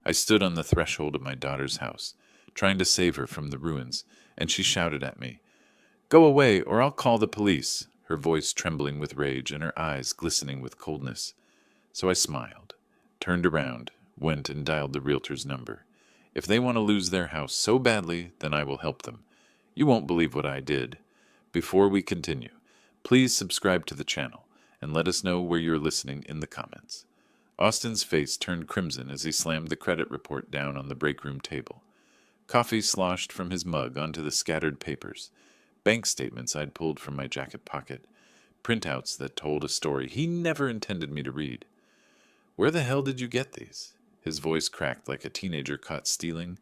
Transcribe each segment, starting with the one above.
I stood on the threshold of my daughter's house, trying to save her from the ruins, and she shouted at me, "Go away, or I'll call the police," her voice trembling with rage and her eyes glistening with coldness. So I smiled, turned around, went and dialed the realtor's number. If they want to lose their house so badly, then I will help them. You won't believe what I did. Before we continue, please subscribe to the channel and let us know where you're listening in the comments. Austin's face turned crimson as he slammed the credit report down on the break room table. Coffee sloshed from his mug onto the scattered papers. Bank statements I'd pulled from my jacket pocket. Printouts that told a story he never intended me to read. "Where the hell did you get these?" His voice cracked like a teenager caught stealing.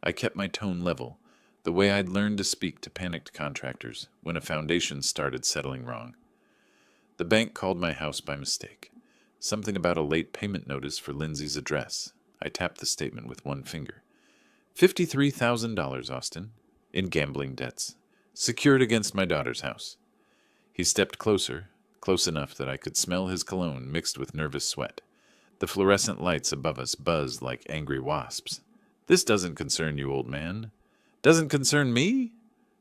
I kept my tone level, the way I'd learned to speak to panicked contractors when a foundation started settling wrong. The bank called my house by mistake. Something about a late payment notice for Lindsay's address. I tapped the statement with one finger. $53,000, Austin, in gambling debts, secured against my daughter's house. He stepped closer, close enough that I could smell his cologne mixed with nervous sweat. The fluorescent lights above us buzzed like angry wasps. "This doesn't concern you, old man." "Doesn't concern me?"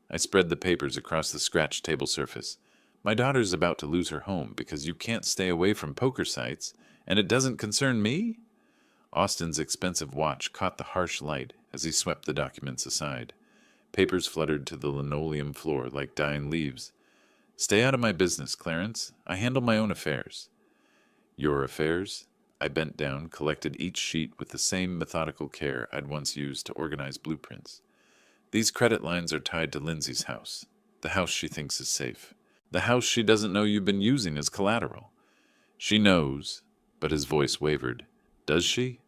I spread the papers across the scratched table surface. "My daughter's about to lose her home because you can't stay away from poker sites, and it doesn't concern me?" Austin's expensive watch caught the harsh light as he swept the documents aside. Papers fluttered to the linoleum floor like dying leaves. "Stay out of my business, Clarence. I handle my own affairs." "Your affairs?" I bent down, collected each sheet with the same methodical care I'd once used to organize blueprints. "These credit lines are tied to Lindsay's house, the house she thinks is safe, the house she doesn't know you've been using as collateral." "She knows," but his voice wavered. "Does she?"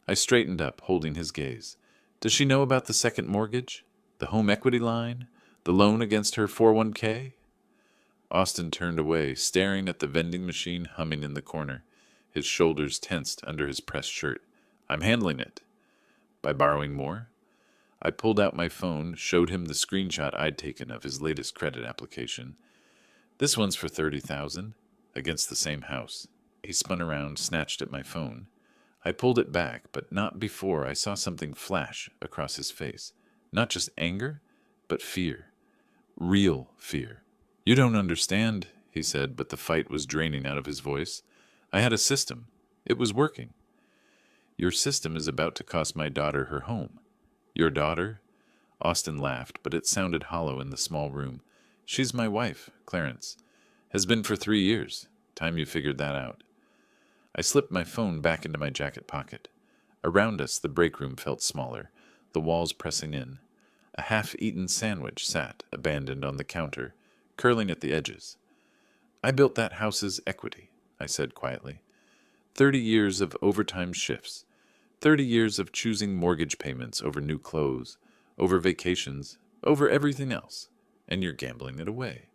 I straightened up, holding his gaze. "Does she know about the second mortgage? The home equity line? The loan against her 401k?" Austin turned away, staring at the vending machine humming in the corner. His shoulders tensed under his pressed shirt. "I'm handling it." "By borrowing more?" I pulled out my phone, showed him the screenshot I'd taken of his latest credit application. "This one's for 30,000, against the same house." He spun around, snatched at my phone. I pulled it back, but not before I saw something flash across his face. Not just anger, but fear. Real fear. "You don't understand," he said, but the fight was draining out of his voice. "I had a system. It was working." "Your system is about to cost my daughter her home." "Your daughter?" Austin laughed, but it sounded hollow in the small room. "She's my wife, Clarence. Has been for 3 years. Time you figured that out." I slipped my phone back into my jacket pocket. Around us, the break room felt smaller, the walls pressing in. A half-eaten sandwich sat, abandoned on the counter, curling at the edges. "I built that house's equity," I said quietly. 30 years of overtime shifts, 30 years of choosing mortgage payments over new clothes, over vacations, over everything else, and you're gambling it away.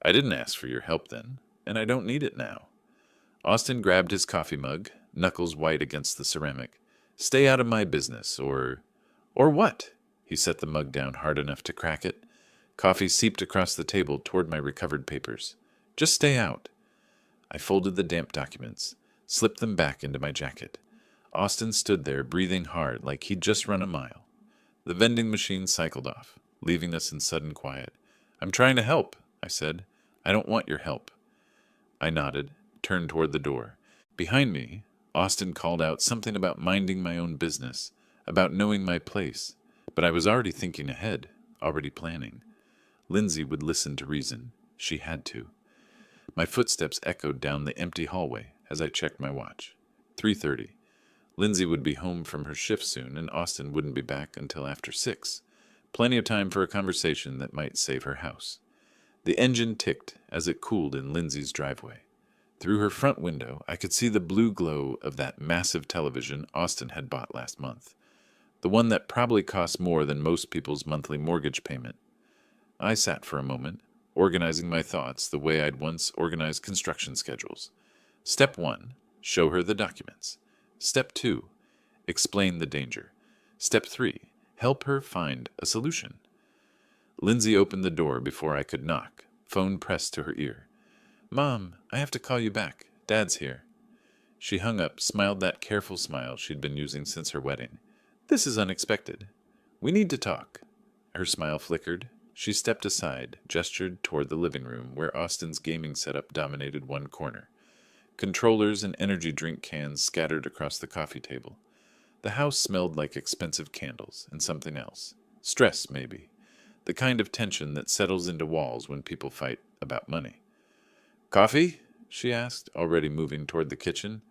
I didn't ask for your help then, and I don't need it now. Austin grabbed his coffee mug, knuckles white against the ceramic. "Stay out of my business, or what?" He set the mug down hard enough to crack it. Coffee seeped across the table toward my recovered papers. "Just stay out." I folded the damp documents, slipped them back into my jacket. Austin stood there, breathing hard like he'd just run a mile. The vending machine cycled off, leaving us in sudden quiet. "I'm trying to help," I said. "I don't want your help." I nodded, turned toward the door. Behind me, Austin called out something about minding my own business, about knowing my place. But I was already thinking ahead, already planning. Lindsay would listen to reason. She had to. My footsteps echoed down the empty hallway as I checked my watch. 3:30. Lindsay would be home from her shift soon, and Austin wouldn't be back until after 6. Plenty of time for a conversation that might save her house. The engine ticked as it cooled in Lindsay's driveway. Through her front window, I could see the blue glow of that massive television Austin had bought last month. The one that probably cost more than most people's monthly mortgage payment. I sat for a moment, organizing my thoughts the way I'd once organized construction schedules. Step 1, show her the documents. Step 2, explain the danger. Step 3, help her find a solution. Lindsay opened the door before I could knock, phone pressed to her ear. "Mom, I have to call you back. Dad's here." She hung up, smiled that careful smile she'd been using since her wedding. This is unexpected. We need to talk. Her smile flickered. She stepped aside, gestured toward the living room where Austin's gaming setup dominated one corner. Controllers and energy drink cans scattered across the coffee table. The house smelled like expensive candles and something else. Stress, maybe. The kind of tension that settles into walls when people fight about money. Coffee? She asked, already moving toward the kitchen.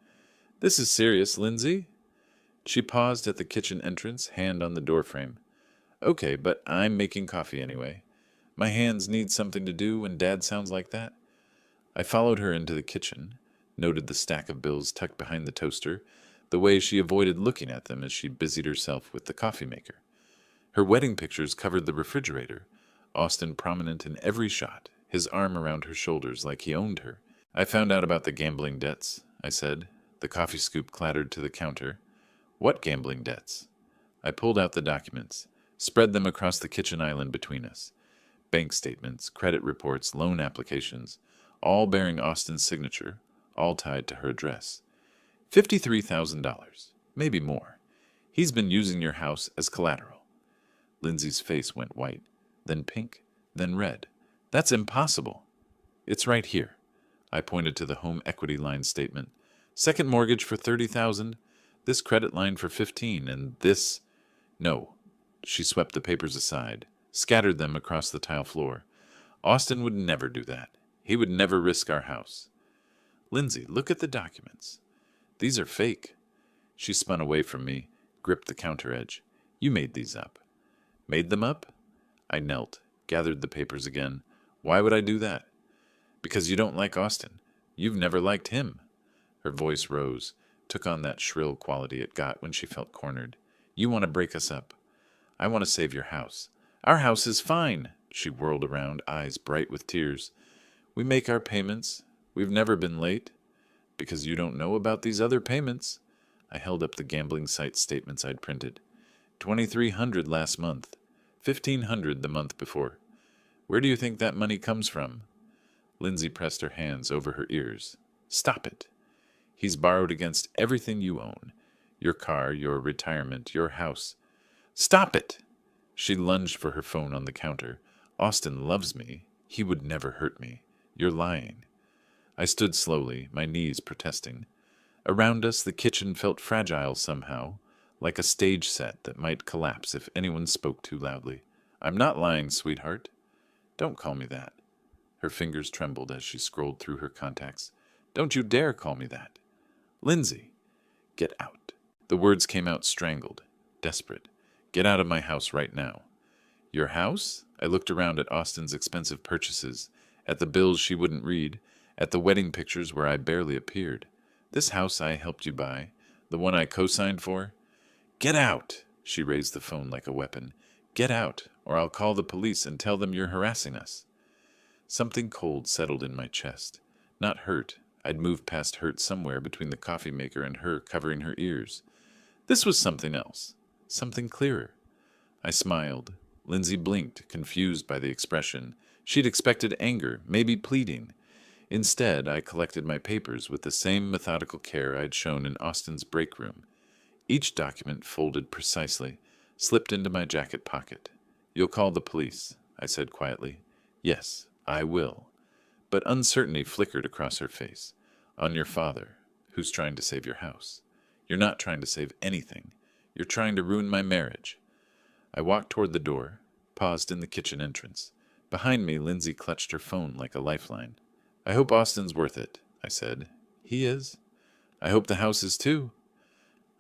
This is serious, Lindsay. She paused at the kitchen entrance, hand on the doorframe. Okay, but I'm making coffee anyway. My hands need something to do when Dad sounds like that. I followed her into the kitchen, noted the stack of bills tucked behind the toaster, the way she avoided looking at them as she busied herself with the coffee maker. Her wedding pictures covered the refrigerator, Austin prominent in every shot, his arm around her shoulders like he owned her. I found out about the gambling debts, I said. The coffee scoop clattered to the counter. What gambling debts? I pulled out the documents, spread them across the kitchen island between us. Bank statements, credit reports, loan applications, all bearing Austin's signature, all tied to her address. $53,000, maybe more. He's been using your house as collateral. Lindsay's face went white, then pink, then red. That's impossible. It's right here. I pointed to the home equity line statement. Second mortgage for $30,000, this credit line for $15,000, and this... No. She swept the papers aside, scattered them across the tile floor. Austin would never do that. He would never risk our house. Lindsay, look at the documents. These are fake. She spun away from me, gripped the counter edge. You made these up. Made them up? I knelt, gathered the papers again. Why would I do that? Because you don't like Austin. You've never liked him. Her voice rose, took on that shrill quality it got when she felt cornered. You want to break us up. I want to save your house. Our house is fine. She whirled around, eyes bright with tears. We make our payments. We've never been late. Because you don't know about these other payments. I held up the gambling site statements I'd printed. $2,300 last month. $1,500 the month before. Where do you think that money comes from? Lindsay pressed her hands over her ears. Stop it. He's borrowed against everything you own. Your car, your retirement, your house. Stop it! She lunged for her phone on the counter. Austin loves me. He would never hurt me. You're lying. I stood slowly, my knees protesting. Around us, the kitchen felt fragile somehow, like a stage set that might collapse if anyone spoke too loudly. I'm not lying, sweetheart. Don't call me that. Her fingers trembled as she scrolled through her contacts. Don't you dare call me that. Lindsay, get out. The words came out strangled, desperate. Get out of my house right now. Your house? I looked around at Austin's expensive purchases, at the bills she wouldn't read, at the wedding pictures where I barely appeared. This house I helped you buy, the one I co-signed for? Get out! She raised the phone like a weapon. Get out, or I'll call the police and tell them you're harassing us. Something cold settled in my chest. Not hurt. I'd moved past hurt somewhere between the coffee maker and her covering her ears. This was something else. Something clearer. I smiled. Lindsay blinked, confused by the expression. She'd expected anger, maybe pleading. Instead, I collected my papers with the same methodical care I'd shown in Austin's break room. Each document folded precisely, slipped into my jacket pocket. You'll call the police, I said quietly. Yes, I will. But uncertainty flickered across her face. On your father, who's trying to save your house. You're not trying to save anything. You're trying to ruin my marriage. I walked toward the door, paused in the kitchen entrance. Behind me, Lindsay clutched her phone like a lifeline. I hope Austin's worth it, I said. He is. I hope the house is too.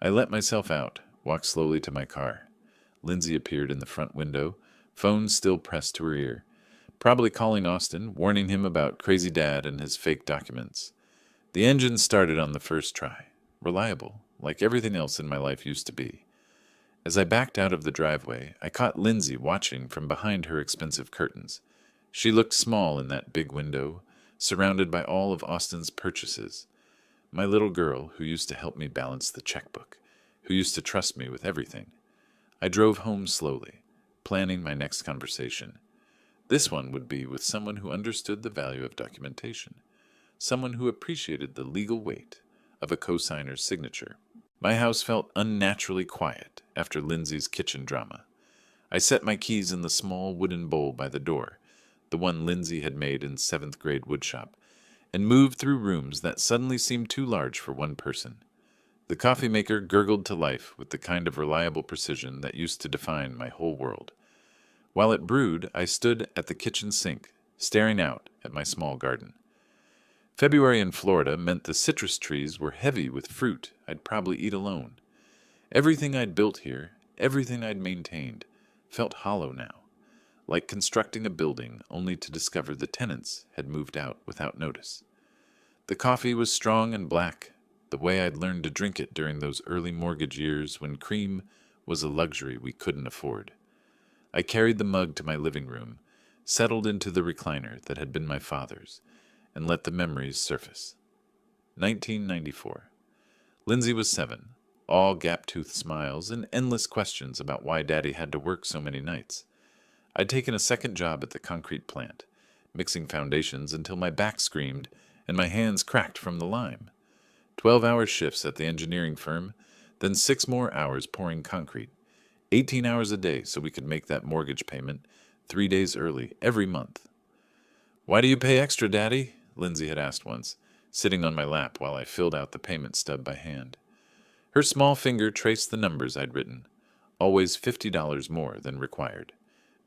I let myself out, walked slowly to my car. Lindsay appeared in the front window, phone still pressed to her ear. Probably calling Austin, warning him about crazy dad and his fake documents. The engine started on the first try. Reliable, like everything else in my life used to be. As I backed out of the driveway, I caught Lindsay watching from behind her expensive curtains. She looked small in that big window, surrounded by all of Austin's purchases. My little girl who used to help me balance the checkbook, who used to trust me with everything. I drove home slowly, planning my next conversation. This one would be with someone who understood the value of documentation, someone who appreciated the legal weight of a cosigner's signature. My house felt unnaturally quiet after Lindsay's kitchen drama. I set my keys in the small wooden bowl by the door, the one Lindsay had made in 7th grade woodshop, and moved through rooms that suddenly seemed too large for one person. The coffee maker gurgled to life with the kind of reliable precision that used to define my whole world. While it brewed, I stood at the kitchen sink, staring out at my small garden. February in Florida meant the citrus trees were heavy with fruit I'd probably eat alone. Everything I'd built here, everything I'd maintained, felt hollow now, like constructing a building only to discover the tenants had moved out without notice. The coffee was strong and black, the way I'd learned to drink it during those early mortgage years when cream was a luxury we couldn't afford. I carried the mug to my living room, settled into the recliner that had been my father's, and let the memories surface. 1994. Lindsay was 7, all gap-toothed smiles and endless questions about why Daddy had to work so many nights. I'd taken a second job at the concrete plant, mixing foundations until my back screamed and my hands cracked from the lime. 12-hour shifts at the engineering firm, then 6 more hours pouring concrete. 18 hours a day so we could make that mortgage payment 3 days early every month. "Why do you pay extra, Daddy?" Lindsay had asked once, sitting on my lap while I filled out the payment stub by hand. Her small finger traced the numbers I'd written, always $50 more than required.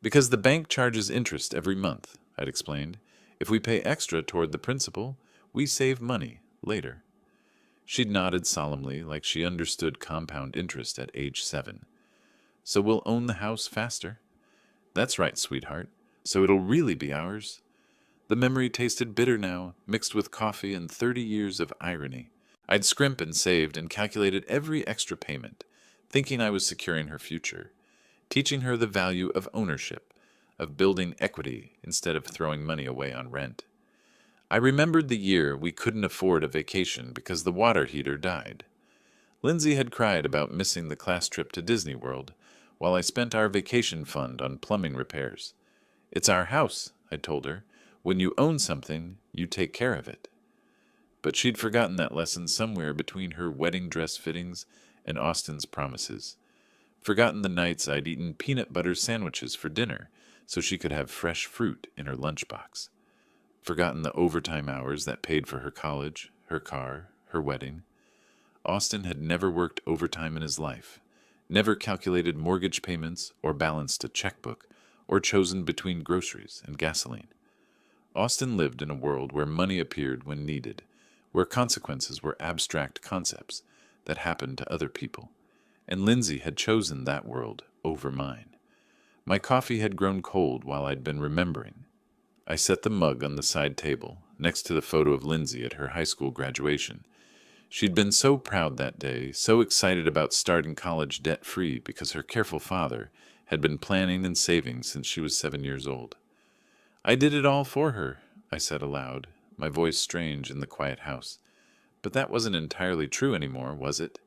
"Because the bank charges interest every month," I'd explained. "If we pay extra toward the principal, we save money later." She'd nodded solemnly like she understood compound interest at age 7. "So we'll own the house faster?" "That's right, sweetheart. So it'll really be ours." The memory tasted bitter now, mixed with coffee and 30 years of irony. I'd scrimped and saved and calculated every extra payment, thinking I was securing her future, teaching her the value of ownership, of building equity instead of throwing money away on rent. I remembered the year we couldn't afford a vacation because the water heater died. Lindsay had cried about missing the class trip to Disney World, while I spent our vacation fund on plumbing repairs. "It's our house," I told her. "When you own something, you take care of it." But she'd forgotten that lesson somewhere between her wedding dress fittings and Austin's promises. Forgotten the nights I'd eaten peanut butter sandwiches for dinner so she could have fresh fruit in her lunchbox. Forgotten the overtime hours that paid for her college, her car, her wedding. Austin had never worked overtime in his life, never calculated mortgage payments or balanced a checkbook, or chosen between groceries and gasoline. Austin lived in a world where money appeared when needed, where consequences were abstract concepts that happened to other people, and Lindsay had chosen that world over mine. My coffee had grown cold while I'd been remembering. I set the mug on the side table, next to the photo of Lindsay at her high school graduation. She'd been so proud that day, so excited about starting college debt-free because her careful father had been planning and saving since she was 7 years old. "I did it all for her," I said aloud, my voice strange in the quiet house. But that wasn't entirely true anymore, was it?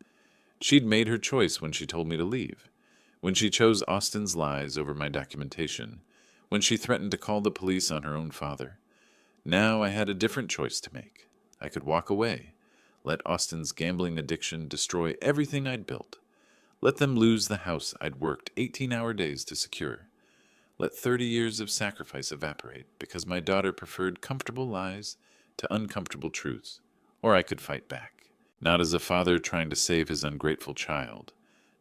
She'd made her choice when she told me to leave, when she chose Austin's lies over my documentation, when she threatened to call the police on her own father. Now I had a different choice to make. I could walk away, let Austin's gambling addiction destroy everything I'd built, let them lose the house I'd worked 18-hour days to secure. Let 30 years of sacrifice evaporate because my daughter preferred comfortable lies to uncomfortable truths. Or I could fight back, not as a father trying to save his ungrateful child,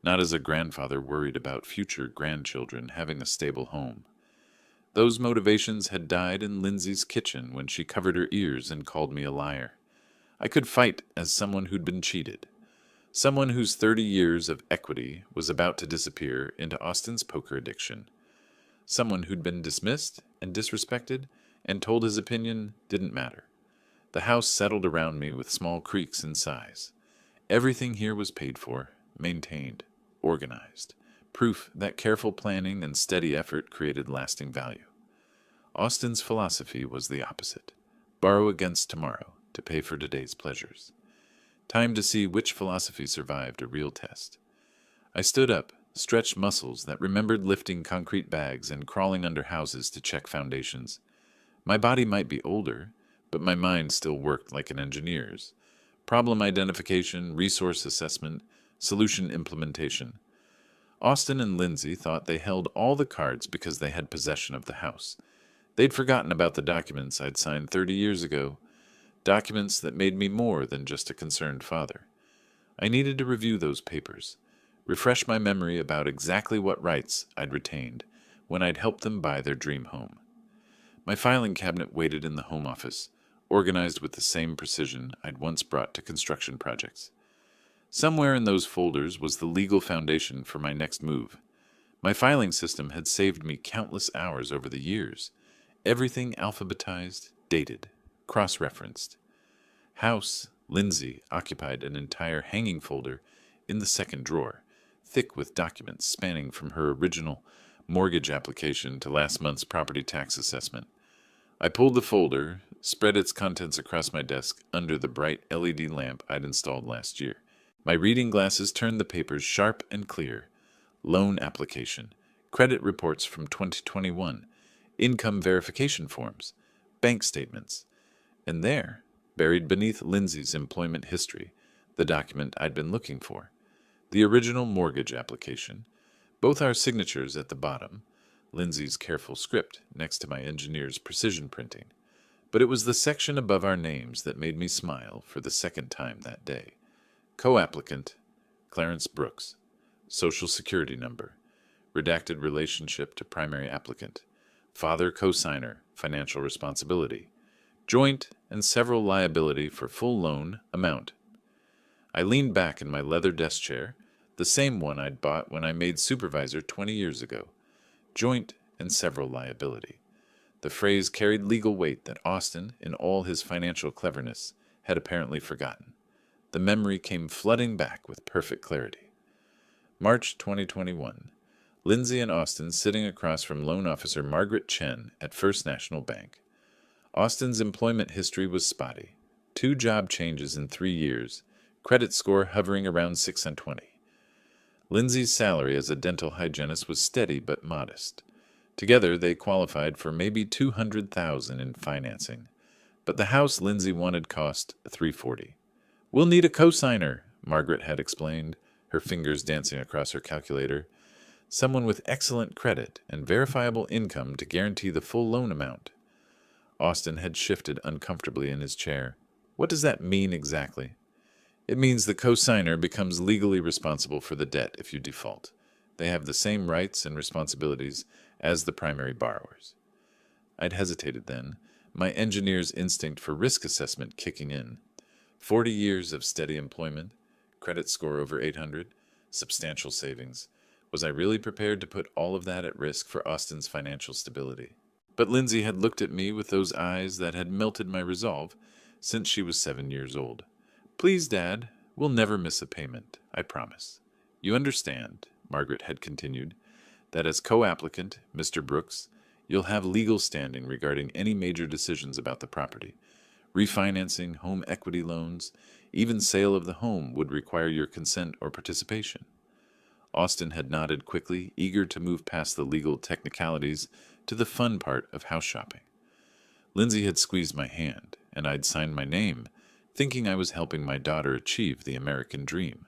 not as a grandfather worried about future grandchildren having a stable home. Those motivations had died in Lindsay's kitchen when she covered her ears and called me a liar. I could fight as someone who'd been cheated, someone whose 30 years of equity was about to disappear into Austin's poker addiction. Someone who'd been dismissed and disrespected and told his opinion didn't matter. The house settled around me with small creaks in size. Everything here was paid for, maintained, organized. Proof that careful planning and steady effort created lasting value. Austin's philosophy was the opposite. Borrow against tomorrow to pay for today's pleasures. Time to see which philosophy survived a real test. I stood up, stretched muscles that remembered lifting concrete bags and crawling under houses to check foundations. My body might be older, but my mind still worked like an engineer's, problem identification, resource assessment, solution implementation. Austin and Lindsay thought they held all the cards because they had possession of the house. They'd forgotten about the documents I'd signed 30 years ago, documents that made me more than just a concerned father. I needed to review those papers, refresh my memory about exactly what rights I'd retained when I'd helped them buy their dream home. My filing cabinet waited in the home office, organized with the same precision I'd once brought to construction projects. Somewhere in those folders was the legal foundation for my next move. My filing system had saved me countless hours over the years. Everything alphabetized, dated, cross-referenced. House, Lindsay occupied an entire hanging folder in the second drawer, thick with documents spanning from her original mortgage application to last month's property tax assessment. I pulled the folder, spread its contents across my desk under the bright LED lamp I'd installed last year. My reading glasses turned the papers sharp and clear. Loan application, credit reports from 2021, income verification forms, bank statements, and there, buried beneath Lindsay's employment history, the document I'd been looking for. The original mortgage application, both our signatures at the bottom, Lindsay's careful script next to my engineer's precision printing. But it was the section above our names that made me smile for the second time that day. Co-applicant, Clarence Brooks. Social Security number. Redacted relationship to primary applicant. Father co-signer, financial responsibility. Joint and several liability for full loan amount. I leaned back in my leather desk chair, the same one I'd bought when I made supervisor 20 years ago. Joint and several liability. The phrase carried legal weight that Austin, in all his financial cleverness, had apparently forgotten. The memory came flooding back with perfect clarity. March 2021. Lindsay and Austin sitting across from loan officer Margaret Chen at First National Bank. Austin's employment history was spotty. 2 job changes in 3 years, credit score hovering around 620. Lindsay's salary as a dental hygienist was steady but modest. Together they qualified for maybe $200,000 in financing, but the house Lindsay wanted cost $340. "We'll need a cosigner," Margaret had explained, her fingers dancing across her calculator. "Someone with excellent credit and verifiable income to guarantee the full loan amount." Austin had shifted uncomfortably in his chair. "What does that mean exactly?" "It means the cosigner becomes legally responsible for the debt if you default. They have the same rights and responsibilities as the primary borrowers." I'd hesitated then, my engineer's instinct for risk assessment kicking in. 40 years of steady employment, credit score over 800, substantial savings. Was I really prepared to put all of that at risk for Austin's financial stability? But Lindsay had looked at me with those eyes that had melted my resolve since she was 7 years old. "Please, Dad, we'll never miss a payment, I promise. You understand," Margaret had continued, "that as co-applicant, Mr. Brooks, you'll have legal standing regarding any major decisions about the property. Refinancing, home equity loans, even sale of the home would require your consent or participation." Austin had nodded quickly, eager to move past the legal technicalities to the fun part of house shopping. Lindsay had squeezed my hand, and I'd signed my name, thinking I was helping my daughter achieve the American dream.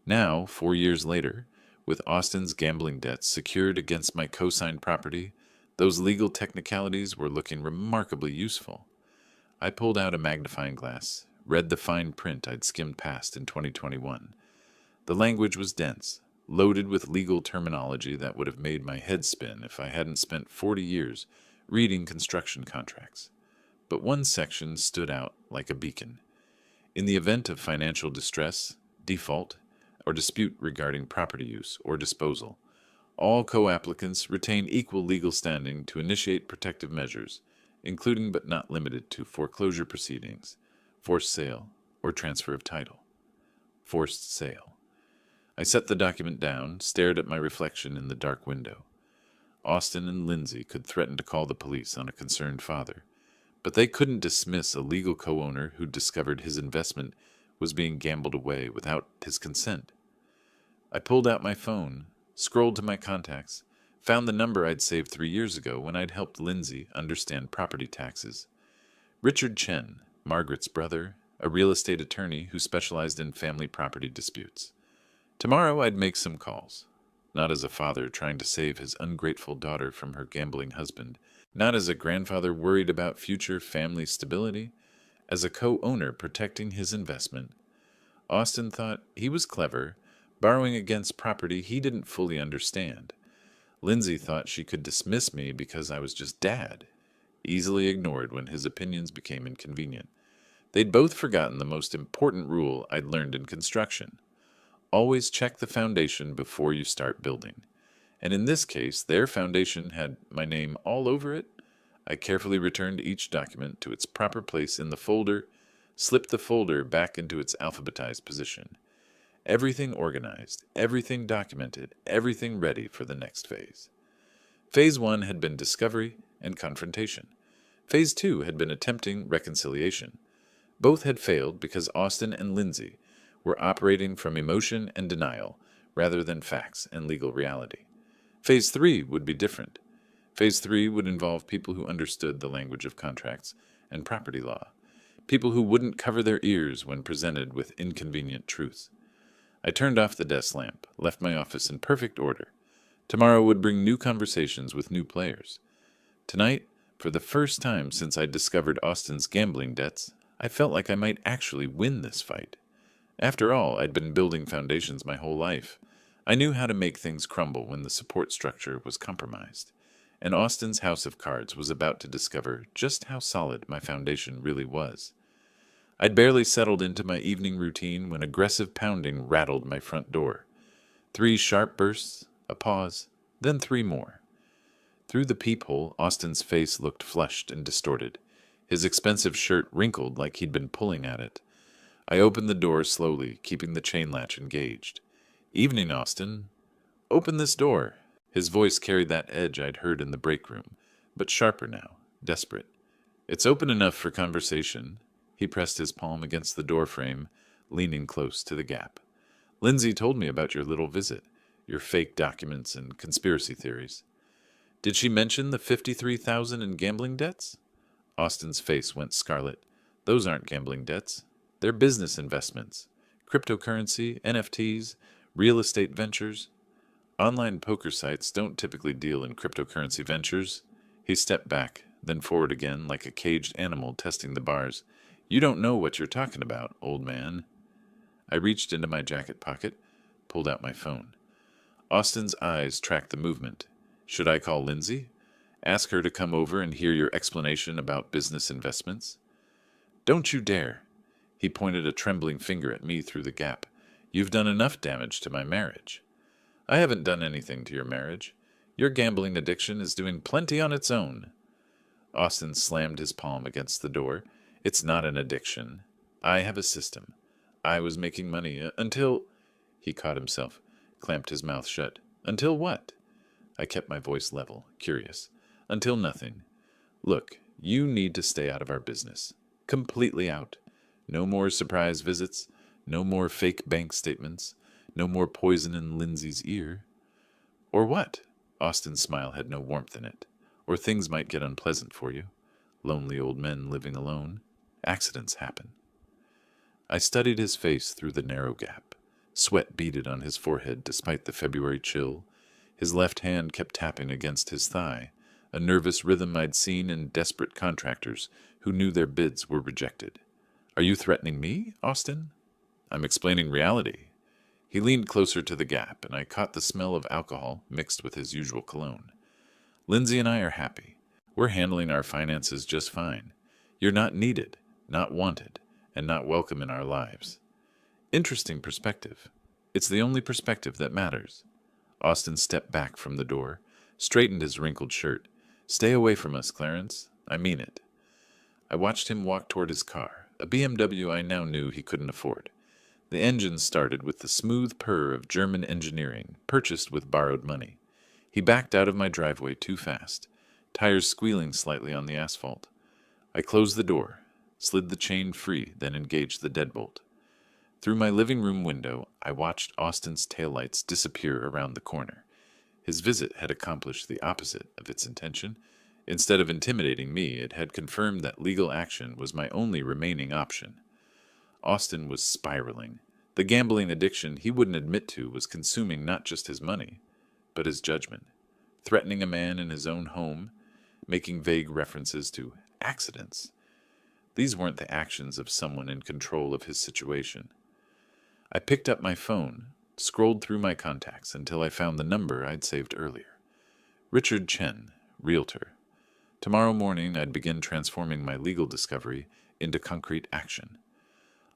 Now, 4 years later, with Austin's gambling debts secured against my co-signed property, those legal technicalities were looking remarkably useful. I pulled out a magnifying glass, read the fine print I'd skimmed past in 2021. The language was dense, loaded with legal terminology that would have made my head spin if I hadn't spent 40 years reading construction contracts. But one section stood out like a beacon. In the event of financial distress, default, or dispute regarding property use or disposal, all co-applicants retain equal legal standing to initiate protective measures, including but not limited to foreclosure proceedings, forced sale, or transfer of title. Forced sale. I set the document down, stared at my reflection in the dark window. Austin and Lindsay could threaten to call the police on a concerned father, but they couldn't dismiss a legal co-owner who discovered his investment was being gambled away without his consent. I pulled out my phone, scrolled to my contacts, found the number I'd saved 3 years ago when I'd helped Lindsay understand property taxes. Richard Chen, Margaret's brother, a real estate attorney who specialized in family property disputes. Tomorrow I'd make some calls. Not as a father trying to save his ungrateful daughter from her gambling husband, not as a grandfather worried about future family stability, as a co-owner protecting his investment. Austin thought he was clever, borrowing against property he didn't fully understand. Lindsay thought she could dismiss me because I was just dad, easily ignored when his opinions became inconvenient. They'd both forgotten the most important rule I'd learned in construction. Always check the foundation before you start building. And in this case, their foundation had my name all over it. I carefully returned each document to its proper place in the folder, slipped the folder back into its alphabetized position. Everything organized, everything documented, everything ready for the next phase. Phase 1 had been discovery and confrontation. Phase 2 had been attempting reconciliation. Both had failed because Austin and Lindsay were operating from emotion and denial rather than facts and legal reality. Phase 3 would be different. Phase 3 would involve people who understood the language of contracts and property law, people who wouldn't cover their ears when presented with inconvenient truths. I turned off the desk lamp, left my office in perfect order. Tomorrow would bring new conversations with new players. Tonight, for the first time since I discovered Austin's gambling debts, I felt like I might actually win this fight. After all, I'd been building foundations my whole life. I knew how to make things crumble when the support structure was compromised. And Austin's house of cards was about to discover just how solid my foundation really was. I'd barely settled into my evening routine when aggressive pounding rattled my front door. 3 sharp bursts, a pause, then 3 more. Through the peephole, Austin's face looked flushed and distorted. His expensive shirt wrinkled like he'd been pulling at it. I opened the door slowly, keeping the chain latch engaged. "Evening, Austin." "Open this door." His voice carried that edge I'd heard in the break room, but sharper now, desperate. "It's open enough for conversation." He pressed his palm against the door frame, leaning close to the gap. "Lindsay told me about your little visit, your fake documents and conspiracy theories." "Did she mention the $53,000 in gambling debts?" Austin's face went scarlet. "Those aren't gambling debts. They're business investments. Cryptocurrency, NFTs, real estate ventures. Online poker sites don't typically deal in cryptocurrency ventures." He stepped back, then forward again like a caged animal testing the bars. "You don't know what you're talking about, old man." I reached into my jacket pocket, pulled out my phone. Austin's eyes tracked the movement. "Should I call Lindsay? Ask her to come over and hear your explanation about business investments?" "Don't you dare." He pointed a trembling finger at me through the gap. "You've done enough damage to my marriage." "I haven't done anything to your marriage. Your gambling addiction is doing plenty on its own." Austin slammed his palm against the door. "It's not an addiction. I have a system. I was making money until—" He caught himself, clamped his mouth shut. "Until what?" I kept my voice level, curious. "Until nothing. Look, you need to stay out of our business. Completely out. No more surprise visits. No more fake bank statements. No more poison in Lindsay's ear." "Or what?" Austin's smile had no warmth in it. "Or things might get unpleasant for you. Lonely old men living alone. Accidents happen." I studied his face through the narrow gap. Sweat beaded on his forehead despite the February chill. His left hand kept tapping against his thigh, a nervous rhythm I'd seen in desperate contractors who knew their bids were rejected. "Are you threatening me, Austin?" "I'm explaining reality." He leaned closer to the gap, and I caught the smell of alcohol mixed with his usual cologne. "Lindsay and I are happy. We're handling our finances just fine. You're not needed, not wanted, and not welcome in our lives." Interesting perspective. It's the only perspective that matters. Austin stepped back from the door, straightened his wrinkled shirt. "Stay away from us, Clarence. I mean it." I watched him walk toward his car, a BMW I now knew he couldn't afford. The engine started with the smooth purr of German engineering, purchased with borrowed money. He backed out of my driveway too fast, tires squealing slightly on the asphalt. I closed the door, slid the chain free, then engaged the deadbolt. Through my living room window, I watched Austin's taillights disappear around the corner. His visit had accomplished the opposite of its intention. Instead of intimidating me, it had confirmed that legal action was my only remaining option. Austin was spiraling. The gambling addiction he wouldn't admit to was consuming not just his money, but his judgment, threatening a man in his own home, making vague references to accidents. These weren't the actions of someone in control of his situation. I picked up my phone, scrolled through my contacts until I found the number I'd saved earlier. Richard Chen, Realtor. Tomorrow morning I'd begin transforming my legal discovery into concrete action.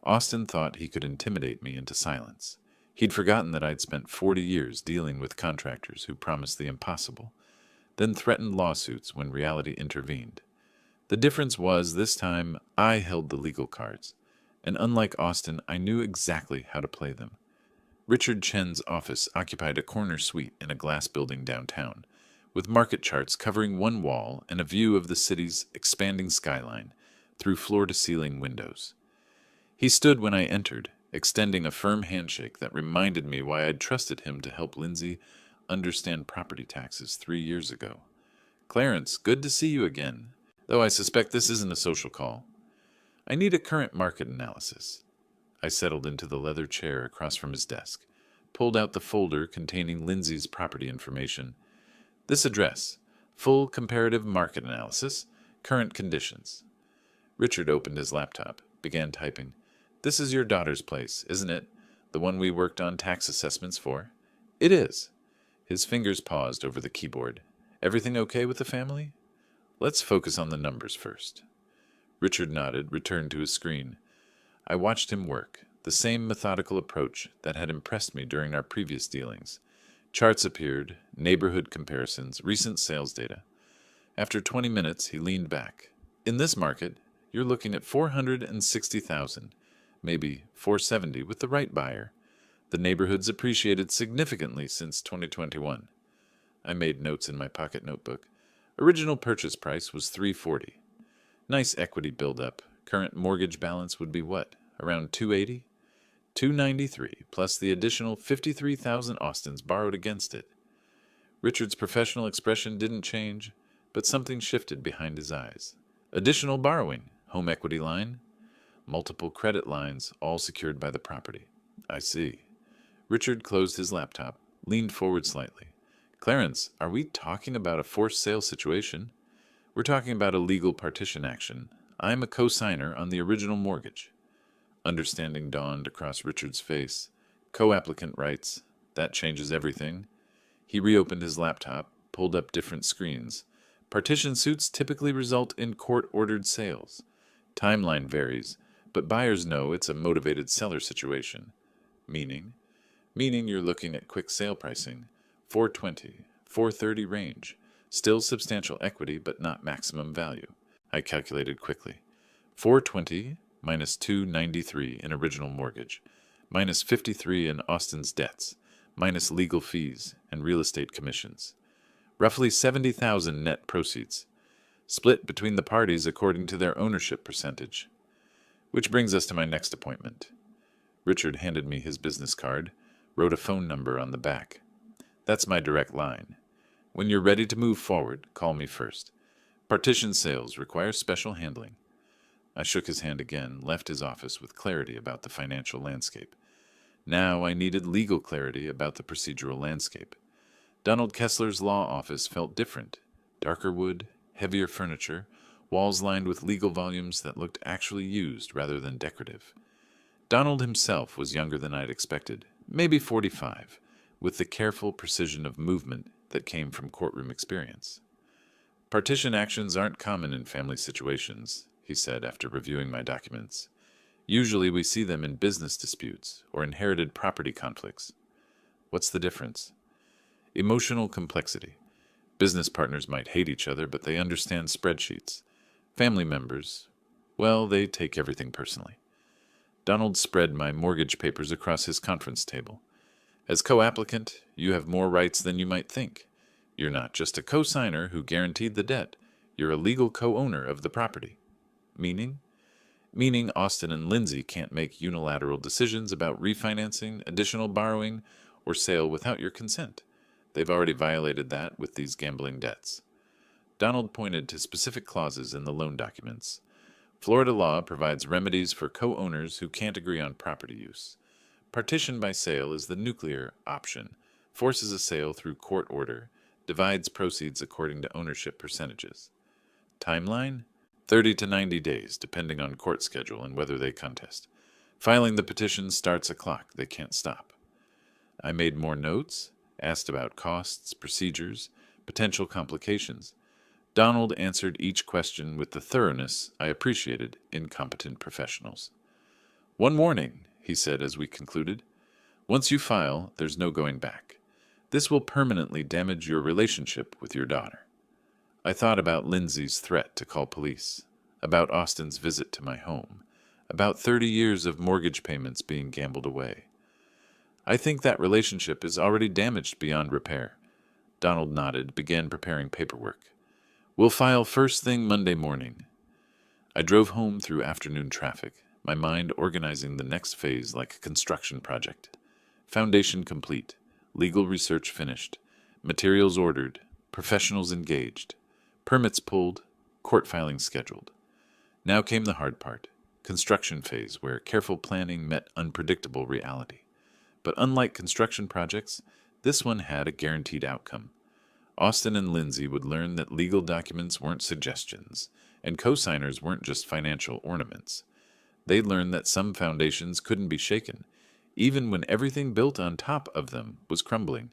Austin thought he could intimidate me into silence. He'd forgotten that I'd spent 40 years dealing with contractors who promised the impossible, then threatened lawsuits when reality intervened. The difference was, this time, I held the legal cards, and unlike Austin, I knew exactly how to play them. Richard Chen's office occupied a corner suite in a glass building downtown, with market charts covering one wall and a view of the city's expanding skyline through floor-to-ceiling windows. He stood when I entered, extending a firm handshake that reminded me why I'd trusted him to help Lindsay understand property taxes 3 years ago. "Clarence, good to see you again, though I suspect this isn't a social call. I need a current market analysis." I settled into the leather chair across from his desk, pulled out the folder containing Lindsay's property information. "This address, full comparative market analysis, current conditions." Richard opened his laptop, began typing. "This is your daughter's place, isn't it? The one we worked on tax assessments for?" "It is." His fingers paused over the keyboard. "Everything okay with the family?" "Let's focus on the numbers first." Richard nodded, returned to his screen. I watched him work, the same methodical approach that had impressed me during our previous dealings. Charts appeared, neighborhood comparisons, recent sales data. After 20 minutes, he leaned back. "In this market, you're looking at 460,000, maybe 470 with the right buyer. The neighborhood's appreciated significantly since 2021. I made notes in my pocket notebook. Original purchase price was 340. Nice equity buildup. Current mortgage balance would be what? Around 280? 293, plus the additional 53,000 Austins borrowed against it. Richard's professional expression didn't change, but something shifted behind his eyes. Additional borrowing, home equity line, multiple credit lines, all secured by the property. I see. Richard closed his laptop, leaned forward slightly. "Clarence, are we talking about a forced sale situation?" "We're talking about a legal partition action. I'm a co-signer on the original mortgage." Understanding dawned across Richard's face. Co-applicant rights. That changes everything. He reopened his laptop, pulled up different screens. Partition suits typically result in court-ordered sales. Timeline varies, but buyers know it's a motivated seller situation. Meaning? Meaning you're looking at quick sale pricing. 420, 430 range. Still substantial equity, but not maximum value. I calculated quickly. 420 minus 293 in original mortgage, minus 53 in Austin's debts, minus legal fees and real estate commissions. Roughly 70,000 net proceeds, split between the parties according to their ownership percentage. Which brings us to my next appointment. Richard handed me his business card, wrote a phone number on the back. "That's my direct line. When you're ready to move forward, call me first. Partition sales require special handling." I shook his hand again, left his office with clarity about the financial landscape. Now I needed legal clarity about the procedural landscape. Donald Kessler's law office felt different. Darker wood, heavier furniture, walls lined with legal volumes that looked actually used rather than decorative. Donald himself was younger than I'd expected, maybe 45, with the careful precision of movement that came from courtroom experience. "Partition actions aren't common in family situations," he said after reviewing my documents. "Usually we see them in business disputes or inherited property conflicts." "What's the difference?" "Emotional complexity. Business partners might hate each other, but they understand spreadsheets. Family members, well, they take everything personally." Donald spread my mortgage papers across his conference table. "As co-applicant, you have more rights than you might think. You're not just a co-signer who guaranteed the debt. You're a legal co-owner of the property." "Meaning?" "Meaning Austin and Lindsay can't make unilateral decisions about refinancing, additional borrowing, or sale without your consent. They've already violated that with these gambling debts." Donald pointed to specific clauses in the loan documents. Florida law provides remedies for co-owners who can't agree on property use. Partition by sale is the nuclear option, forces a sale through court order, divides proceeds according to ownership percentages. Timeline? 30 to 90 days, depending on court schedule and whether they contest. Filing the petition starts a clock they can't stop. I made more notes, asked about costs, procedures, potential complications. Donald answered each question with the thoroughness I appreciated in competent professionals. "One warning," he said as we concluded. "Once you file, there's no going back. This will permanently damage your relationship with your daughter." I thought about Lindsay's threat to call police, about Austin's visit to my home, about 30 years of mortgage payments being gambled away. "I think that relationship is already damaged beyond repair." Donald nodded, began preparing paperwork. "We'll file first thing Monday morning." I drove home through afternoon traffic, my mind organizing the next phase like a construction project. Foundation complete, legal research finished, materials ordered, professionals engaged, permits pulled, court filing scheduled. Now came the hard part, construction phase, where careful planning met unpredictable reality. But unlike construction projects, this one had a guaranteed outcome. Austin and Lindsay would learn that legal documents weren't suggestions, and co-signers weren't just financial ornaments. They'd learn that some foundations couldn't be shaken, even when everything built on top of them was crumbling.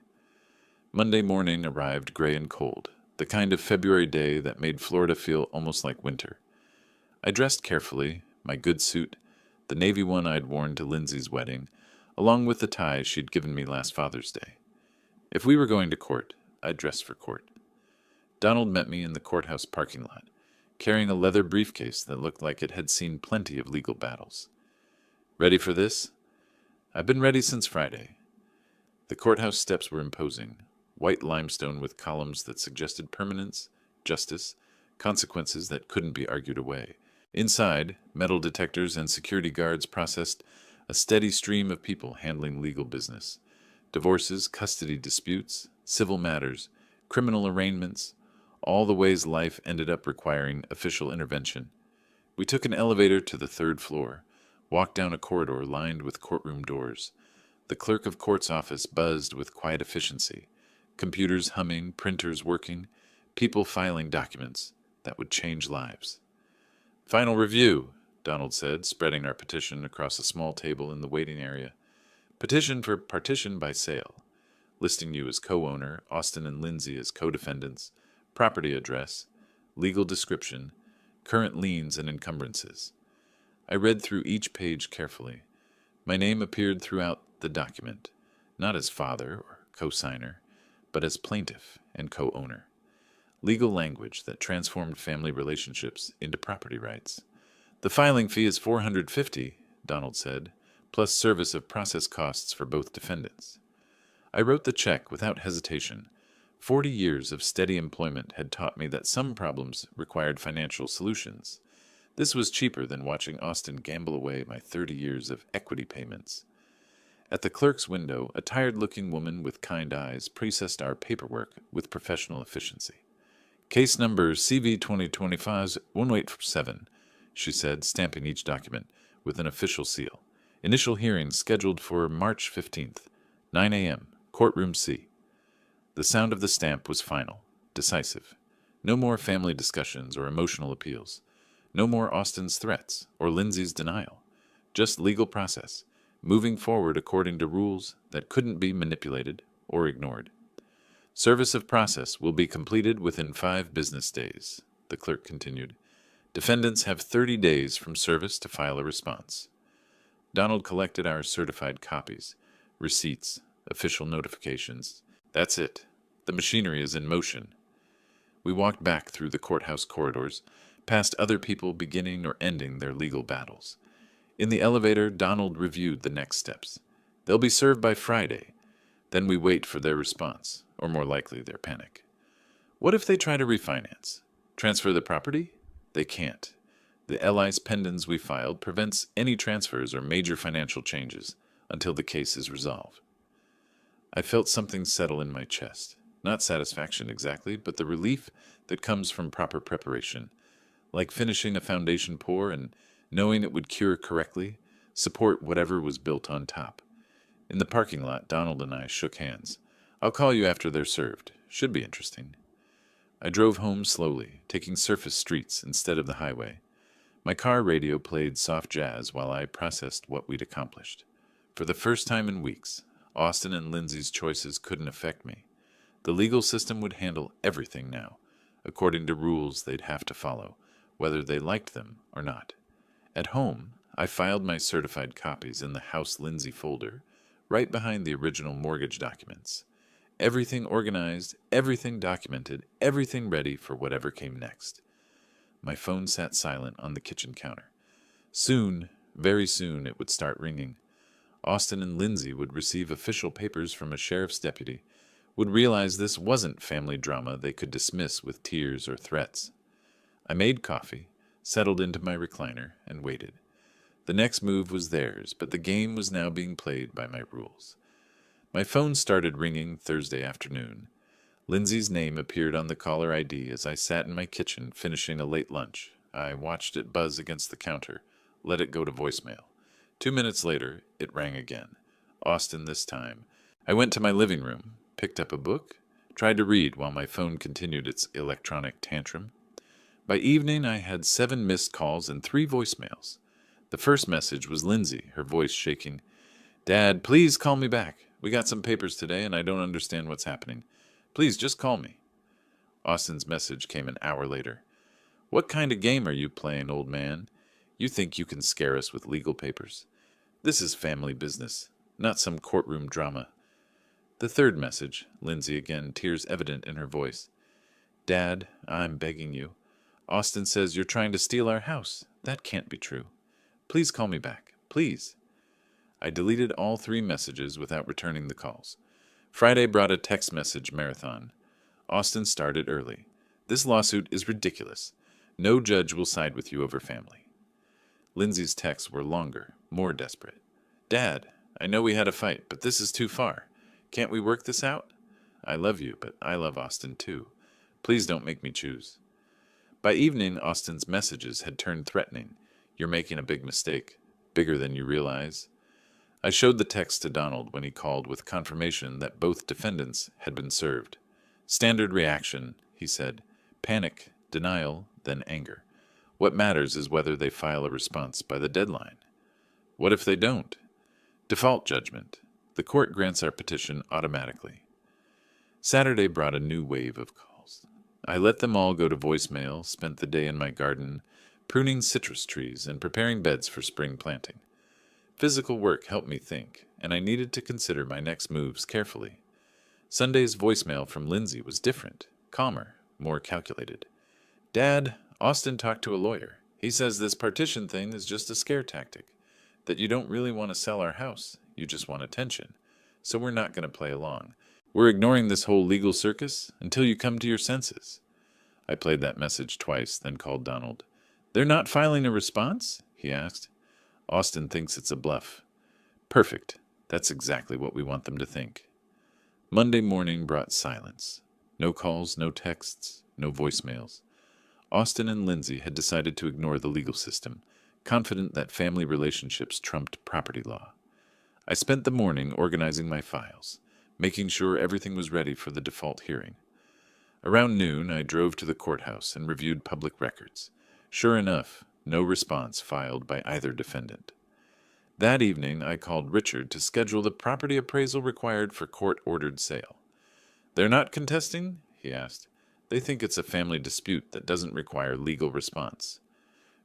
Monday morning arrived gray and cold, the kind of February day that made Florida feel almost like winter. I dressed carefully, my good suit, the navy one I'd worn to Lindsay's wedding, along with the tie she'd given me last Father's Day. If we were going to court, I'd dress for court. Donald met me in the courthouse parking lot, carrying a leather briefcase that looked like it had seen plenty of legal battles. "Ready for this?" "I've been ready since Friday." The courthouse steps were imposing, white limestone with columns that suggested permanence, justice, consequences that couldn't be argued away. Inside, metal detectors and security guards processed a steady stream of people handling legal business. Divorces, custody disputes, civil matters, criminal arraignments, all the ways life ended up requiring official intervention. We took an elevator to the 3rd floor, walked down a corridor lined with courtroom doors. The clerk of court's office buzzed with quiet efficiency, computers humming, printers working, people filing documents that would change lives. "Final review," Donald said, spreading our petition across a small table in the waiting area. "Petition for partition by sale, listing you as co-owner, Austin and Lindsay as co-defendants, property address, legal description, current liens and encumbrances." I read through each page carefully. My name appeared throughout the document, not as father or co-signer, but as plaintiff and co-owner. Legal language that transformed family relationships into property rights. "The filing fee is $450, Donald said, plus service of process costs for both defendants." I wrote the check without hesitation. 40 years of steady employment had taught me that some problems required financial solutions. This was cheaper than watching Austin gamble away my 30 years of equity payments. At the clerk's window, a tired-looking woman with kind eyes processed our paperwork with professional efficiency. "Case number CV 2025-187, she said, stamping each document with an official seal. "Initial hearing scheduled for March 15th, 9 a.m., courtroom C." The sound of the stamp was final, decisive. No more family discussions or emotional appeals. No more Austin's threats or Lindsay's denial. Just legal process, moving forward according to rules that couldn't be manipulated or ignored. "Service of process will be completed within 5 business days," the clerk continued. "Defendants have 30 days from service to file a response." Donald collected our certified copies, receipts, official notifications. That's it. The machinery is in motion. We walked back through the courthouse corridors, past other people beginning or ending their legal battles. In the elevator, Donald reviewed the next steps. "They'll be served by Friday. Then we wait for their response, or more likely their panic. What if they try to refinance? Transfer the property? They can't. The LI's pendants we filed prevents any transfers or major financial changes until the case is resolved." I felt something settle in my chest. Not satisfaction exactly, but the relief that comes from proper preparation. like finishing a foundation pour and knowing it would cure correctly, support whatever was built on top. In the parking lot, Donald and I shook hands. I'll call you after they're served. Should be interesting. I drove home slowly, taking surface streets instead of the highway. My car radio played soft jazz while I processed what we'd accomplished. For the first time in weeks, Austin and Lindsay's choices couldn't affect me. The legal system would handle everything now, according to rules they'd have to follow, whether they liked them or not. At home, I filed my certified copies in the House Lindsay folder, right behind the original mortgage documents. Everything organized, everything documented, everything ready for whatever came next. My phone sat silent on the kitchen counter. Soon, very soon, it would start ringing. Austin and Lindsay would receive official papers from a sheriff's deputy, would realize this wasn't family drama they could dismiss with tears or threats. I made coffee, settled into my recliner, and waited. The next move was theirs, but the game was now being played by my rules. My phone started ringing Thursday afternoon. Lindsay's name appeared on the caller ID as I sat in my kitchen finishing a late lunch. I watched it buzz against the counter, let it go to voicemail. 2 minutes later, it rang again. Austin this time. I went to my living room, picked up a book, tried to read while my phone continued its electronic tantrum. By evening, I had 7 missed calls and 3 voicemails. The first message was Lindsay, her voice shaking. "Dad, please call me back. We got some papers today and I don't understand what's happening. Please just call me." Austin's message came an hour later. "What kind of game are you playing, old man? You think you can scare us with legal papers? This is family business, not some courtroom drama." The third message, Lindsay again, tears evident in her voice. "Dad, I'm begging you. Austin says you're trying to steal our house. That can't be true. Please call me back. Please." I deleted all 3 messages without returning the calls. Friday brought a text message marathon. Austin started early. "This lawsuit is ridiculous. No judge will side with you over family." Lindsay's texts were longer, more desperate. "Dad, I know we had a fight, but this is too far. Can't we work this out? I love you, but I love Austin too. Please don't make me choose." By evening, Austin's messages had turned threatening. "You're making a big mistake, bigger than you realize." I showed the text to Donald when he called with confirmation that both defendants had been served. "Standard reaction," he said. "Panic, denial, then anger. What matters is whether they file a response by the deadline." What if they don't? Default judgment. The court grants our petition automatically. Saturday brought a new wave of calls. I let them all go to voicemail, spent the day in my garden, pruning citrus trees and preparing beds for spring planting. Physical work helped me think, and I needed to consider my next moves carefully. Sunday's voicemail from Lindsay was different, calmer, more calculated. "Dad, Austin talked to a lawyer. He says this partition thing is just a scare tactic, that you don't really want to sell our house, you just want attention. So we're not going to play along. We're ignoring this whole legal circus until you come to your senses." I played that message twice, then called Donald. "They're not filing a response?" he asked. "Austin thinks it's a bluff." "Perfect. That's exactly what we want them to think." Monday morning brought silence. No calls, no texts, no voicemails. Austin and Lindsay had decided to ignore the legal system, confident that family relationships trumped property law. I spent the morning organizing my files, making sure everything was ready for the default hearing. Around noon, I drove to the courthouse and reviewed public records. Sure enough, no response filed by either defendant. That evening, I called Richard to schedule the property appraisal required for court-ordered sale. "They're not contesting?" he asked. "They think it's a family dispute that doesn't require legal response."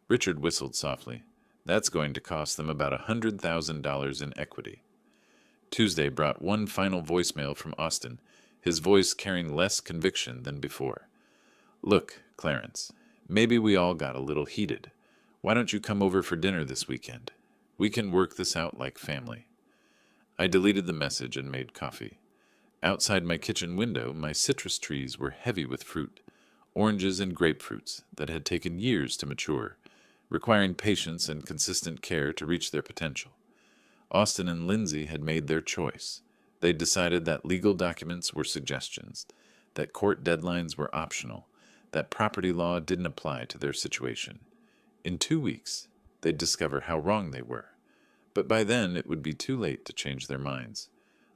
Richard whistled softly. "That's going to cost them about $100,000 in equity." Tuesday brought one final voicemail from Austin, his voice carrying less conviction than before. "Look, Clarence, maybe we all got a little heated. Why don't you come over for dinner this weekend? We can work this out like family." I deleted the message and made coffee. Outside my kitchen window, my citrus trees were heavy with fruit, oranges and grapefruits that had taken years to mature, requiring patience and consistent care to reach their potential. Austin and Lindsay had made their choice. They'd decided that legal documents were suggestions, that court deadlines were optional, that property law didn't apply to their situation. In 2 weeks, they'd discover how wrong they were, but by then it would be too late to change their minds.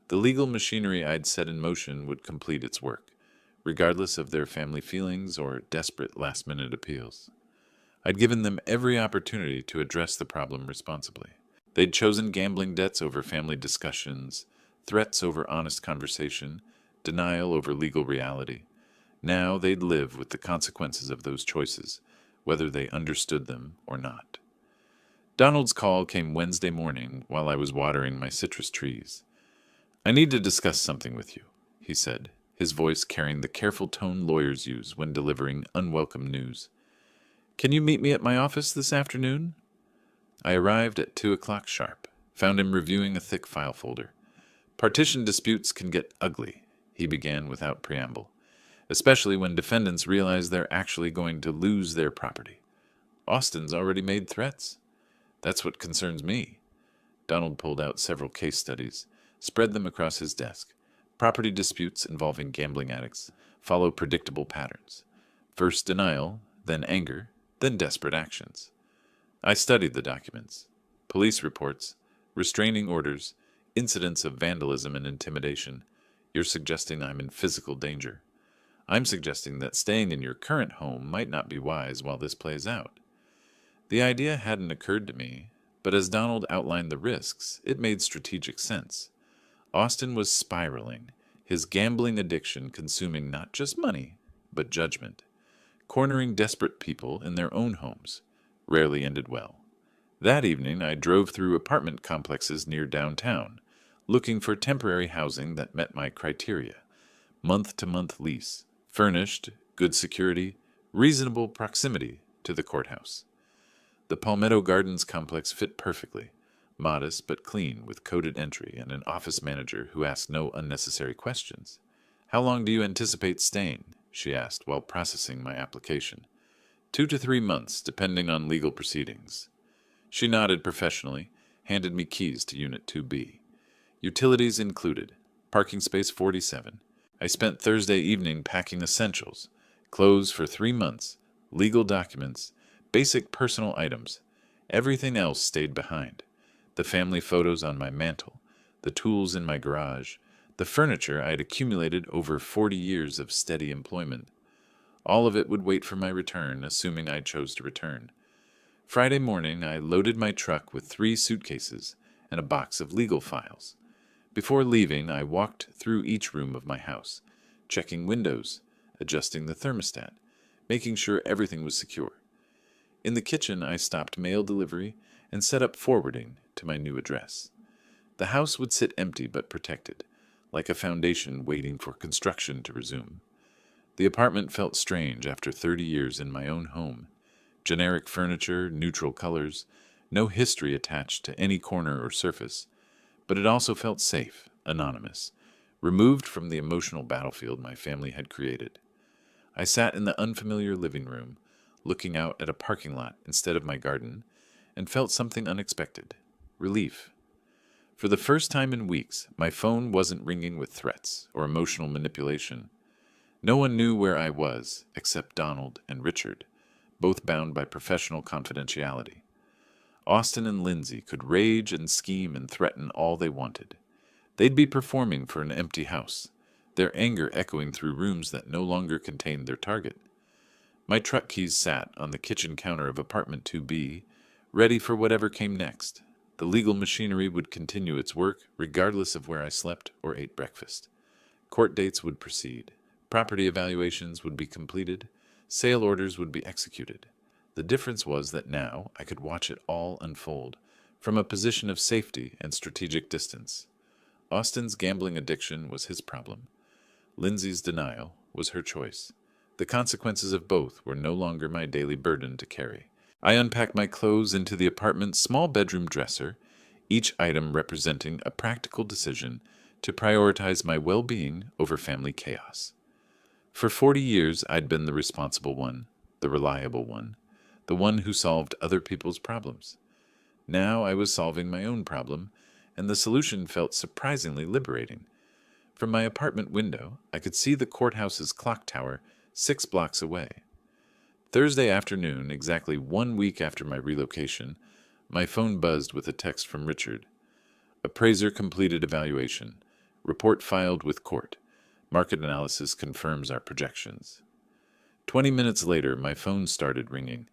The legal machinery I'd set in motion would complete its work, regardless of their family feelings or desperate last-minute appeals. I'd given them every opportunity to address the problem responsibly. They'd chosen gambling debts over family discussions, threats over honest conversation, denial over legal reality. Now they'd live with the consequences of those choices, whether they understood them or not. Donald's call came Wednesday morning while I was watering my citrus trees. "I need to discuss something with you," he said, his voice carrying the careful tone lawyers use when delivering unwelcome news. "Can you meet me at my office this afternoon?" I arrived at 2 o'clock sharp, found him reviewing a thick file folder. "Partition disputes can get ugly," he began without preamble, "especially when defendants realize they're actually going to lose their property. Austin's already made threats. That's what concerns me." Donald pulled out several case studies, spread them across his desk. Property disputes involving gambling addicts follow predictable patterns. First denial, then anger, then desperate actions. I studied the documents. Police reports, restraining orders, incidents of vandalism and intimidation. You're suggesting I'm in physical danger. I'm suggesting that staying in your current home might not be wise while this plays out. The idea hadn't occurred to me, but as Donald outlined the risks, it made strategic sense. Austin was spiraling, his gambling addiction consuming not just money, but judgment. Cornering desperate people in their own homes rarely ended well. That evening, I drove through apartment complexes near downtown, looking for temporary housing that met my criteria. Month-to-month lease, furnished, good security, reasonable proximity to the courthouse. The Palmetto Gardens complex fit perfectly, modest but clean with coded entry and an office manager who asked no unnecessary questions. "How long do you anticipate staying?" she asked while processing my application. 2 to 3 months, depending on legal proceedings. She nodded professionally, handed me keys to Unit 2B. Utilities included. Parking space 47. I spent Thursday evening packing essentials, clothes for 3 months, legal documents, basic personal items. Everything else stayed behind. The family photos on my mantle, the tools in my garage, the furniture I had accumulated over 40 years of steady employment. All of it would wait for my return, assuming I chose to return. Friday morning, I loaded my truck with 3 suitcases and a box of legal files. Before leaving, I walked through each room of my house, checking windows, adjusting the thermostat, making sure everything was secure. In the kitchen, I stopped mail delivery and set up forwarding to my new address. The house would sit empty but protected, like a foundation waiting for construction to resume. The apartment felt strange after 30 years in my own home. Generic furniture, neutral colors, no history attached to any corner or surface. But it also felt safe, anonymous, removed from the emotional battlefield my family had created. I sat in the unfamiliar living room, looking out at a parking lot instead of my garden, and felt something unexpected. Relief. For the first time in weeks, my phone wasn't ringing with threats or emotional manipulation. No one knew where I was, except Donald and Richard, both bound by professional confidentiality. Austin and Lindsay could rage and scheme and threaten all they wanted. They'd be performing for an empty house, their anger echoing through rooms that no longer contained their target. My truck keys sat on the kitchen counter of apartment 2B, ready for whatever came next. The legal machinery would continue its work regardless of where I slept or ate breakfast. Court dates would proceed. Property evaluations would be completed. Sale orders would be executed. The difference was that now I could watch it all unfold, from a position of safety and strategic distance. Austin's gambling addiction was his problem. Lindsay's denial was her choice. The consequences of both were no longer my daily burden to carry. I unpacked my clothes into the apartment's small bedroom dresser, each item representing a practical decision to prioritize my well-being over family chaos. For 40 years, I'd been the responsible one, the reliable one, the one who solved other people's problems. Now I was solving my own problem, and the solution felt surprisingly liberating. From my apartment window, I could see the courthouse's clock tower 6 blocks away. Thursday afternoon, exactly 1 week after my relocation, my phone buzzed with a text from Richard. Appraiser completed evaluation. Report filed with court. Market analysis confirms our projections. 20 minutes later, my phone started ringing.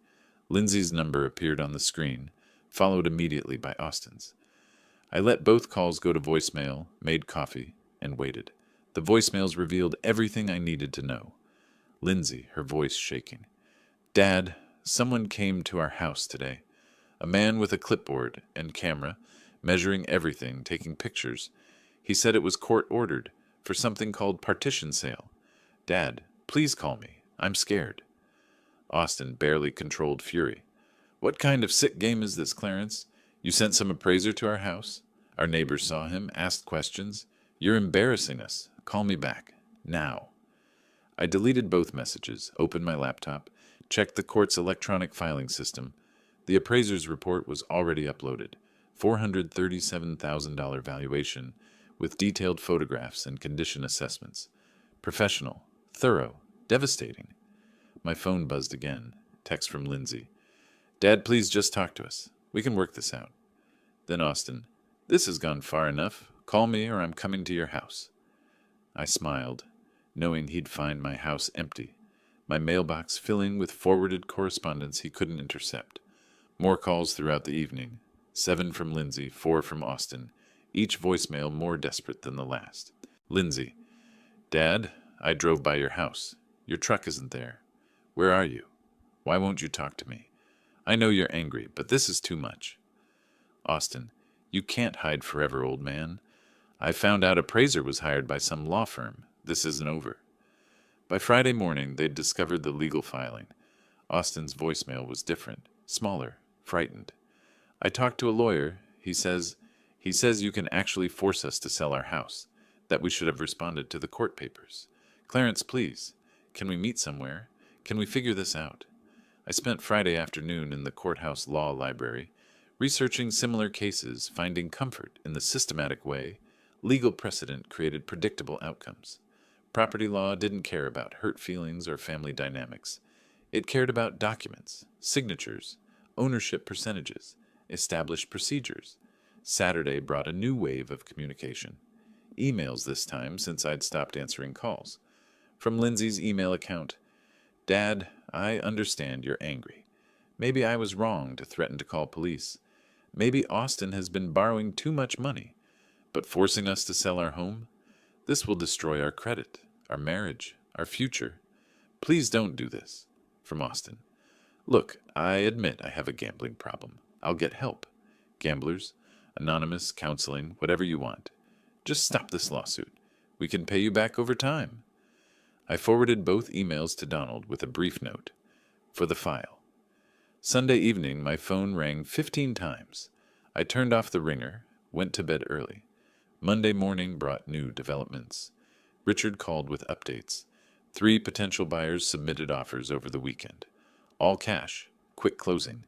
Lindsay's number appeared on the screen, followed immediately by Austin's. I let both calls go to voicemail, made coffee, and waited. The voicemails revealed everything I needed to know. Lindsay, her voice shaking. Dad, someone came to our house today. A man with a clipboard and camera, measuring everything, taking pictures. He said it was court-ordered for something called partition sale. Dad, please call me. I'm scared. Austin barely controlled fury. What kind of sick game is this, Clarence? You sent some appraiser to our house? Our neighbors saw him, asked questions. You're embarrassing us. Call me back. Now. I deleted both messages, opened my laptop, checked the court's electronic filing system. The appraiser's report was already uploaded. $437,000 valuation, with detailed photographs and condition assessments. Professional, thorough, devastating. My phone buzzed again. Text from Lindsay. Dad, please just talk to us. We can work this out. Then Austin. This has gone far enough. Call me or I'm coming to your house. I smiled, knowing he'd find my house empty, my mailbox filling with forwarded correspondence he couldn't intercept. More calls throughout the evening. 7 from Lindsay, 4 from Austin, each voicemail more desperate than the last. Lindsay. Dad, I drove by your house. Your truck isn't there. Where are you? Why won't you talk to me? I know you're angry, but this is too much. Austin. You can't hide forever, old man. I found out appraiser was hired by some law firm. This isn't over. By Friday morning, they'd discovered the legal filing. Austin's voicemail was different, smaller, frightened. I talked to a lawyer. He says you can actually force us to sell our house, that we should have responded to the court papers. Clarence, please, can we meet somewhere? Can we figure this out? I spent Friday afternoon in the courthouse law library, researching similar cases, finding comfort in the systematic way legal precedent created predictable outcomes. Property law didn't care about hurt feelings or family dynamics. It cared about documents, signatures, ownership percentages, established procedures. Saturday brought a new wave of communication. Emails this time, since I'd stopped answering calls. From Lindsay's email account. Dad, I understand you're angry. Maybe I was wrong to threaten to call police. Maybe Austin has been borrowing too much money. But forcing us to sell our home? This will destroy our credit, our marriage, our future. Please don't do this. From Austin. Look, I admit I have a gambling problem. I'll get help. Gamblers, anonymous, counseling, whatever you want. Just stop this lawsuit. We can pay you back over time. I forwarded both emails to Donald with a brief note. For the file. Sunday evening, my phone rang 15 times. I turned off the ringer, went to bed early. Monday morning brought new developments. Richard called with updates. 3 potential buyers submitted offers over the weekend. All cash, quick closing.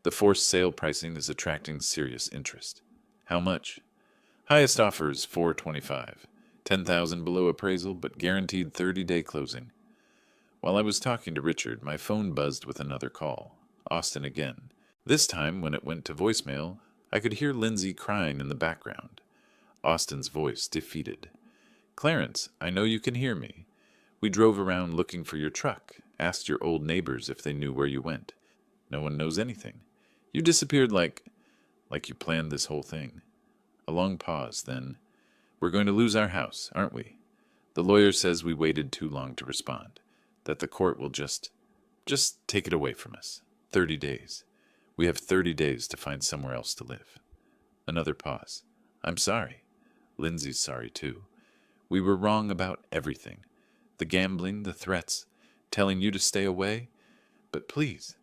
The forced sale pricing is attracting serious interest. How much? Highest offer is $425. $10,000 below appraisal, but guaranteed 30-day closing. While I was talking to Richard, my phone buzzed with another call. Austin again. This time, when it went to voicemail, I could hear Lindsay crying in the background. Austin's voice defeated. Clarence, I know you can hear me. We drove around looking for your truck, asked your old neighbors if they knew where you went. No one knows anything. You disappeared like you planned this whole thing. A long pause, then. We're going to lose our house, aren't we? The lawyer says we waited too long to respond, that the court will just take it away from us. 30 days. We have 30 days to find somewhere else to live. Another pause. I'm sorry. Lindsay's sorry, too. We were wrong about everything. The gambling, the threats, telling you to stay away. But please